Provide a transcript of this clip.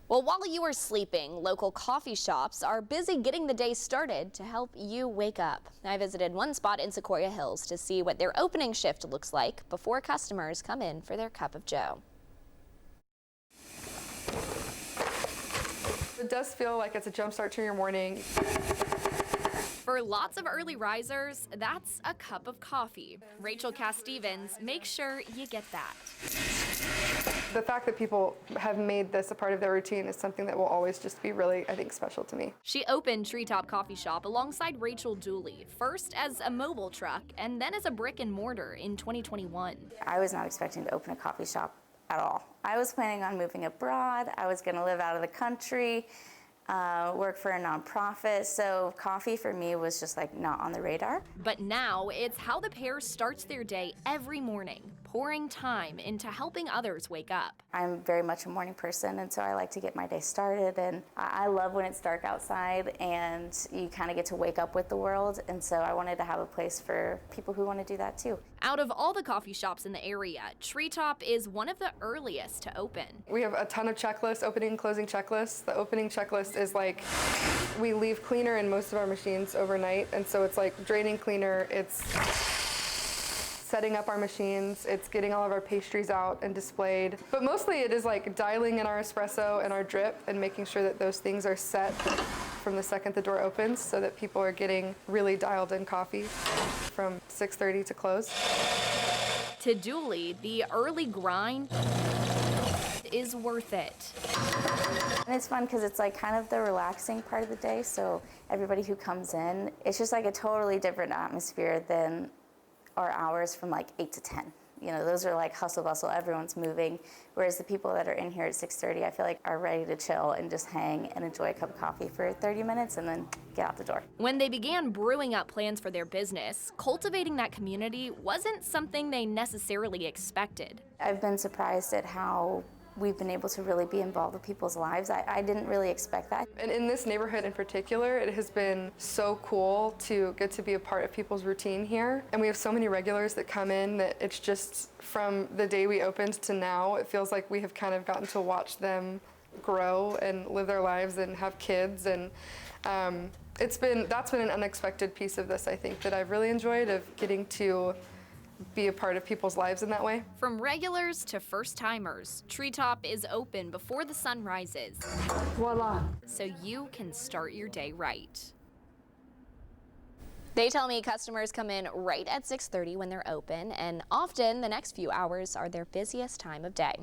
Well, while you are sleeping, local coffee shops are busy getting the day started to help you wake up. I visited one spot in Sequoyah Hills to see what their opening shift looks like before customers come in for their cup of joe. It does feel like it's a jump start to your morning. For lots of early risers, that's a cup of coffee. Rachel Cass-Stevens makes sure you get that. The fact that people have made this a part of their routine is something that will always just be really, I think, special to me. She opened Treetop Coffee Shop alongside Rachel Dooley, first as a mobile truck and then as a brick and mortar in 2021. I was not expecting to open a coffee shop at all. I was planning on moving abroad. I was going to live out of the country, work for a nonprofit, so coffee for me was just like not on the radar. But now it's how the pair starts their day every morning, pouring time into helping others wake up. I'm very much a morning person, and so I like to get my day started, and I love when it's dark outside and you kind of get to wake up with the world, and so I wanted to have a place for people who want to do that too. Out of all the coffee shops in the area, Treetop is one of the earliest to open. We have a ton of checklists, opening and closing checklists. The opening checklist is like, we leave cleaner in most of our machines overnight, and so it's like draining cleaner, it's setting up our machines, it's getting all of our pastries out and displayed. But mostly it is like dialing in our espresso and our drip and making sure that those things are set from the second the door opens so that people are getting really dialed in coffee from 6:30 to close. To Dooley, the early grind is worth it. And it's fun because it's like kind of the relaxing part of the day, so everybody who comes in, it's just like a totally different atmosphere than our hours from like 8 to 10. You know, those are like hustle bustle, everyone's moving, whereas the people that are in here at 6:30, I feel like are ready to chill and just hang and enjoy a cup of coffee for 30 minutes and then get out the door. When they began brewing up plans for their business, cultivating that community wasn't something they necessarily expected. I've been surprised at how we've been able to really be involved with people's lives. I didn't really expect that. And in this neighborhood in particular, it has been so cool to get to be a part of people's routine here. And we have so many regulars that come in that it's just from the day we opened to now, it feels like we have kind of gotten to watch them grow and live their lives and have kids. And that's been an unexpected piece of this, I think, that I've really enjoyed, of getting to be a part of people's lives in that way. From regulars to first-timers, Treetop is open before the sun rises. Voila. So you can start your day right. They tell me customers come in right at 6:30 when they're open, and often the next few hours are their busiest time of day.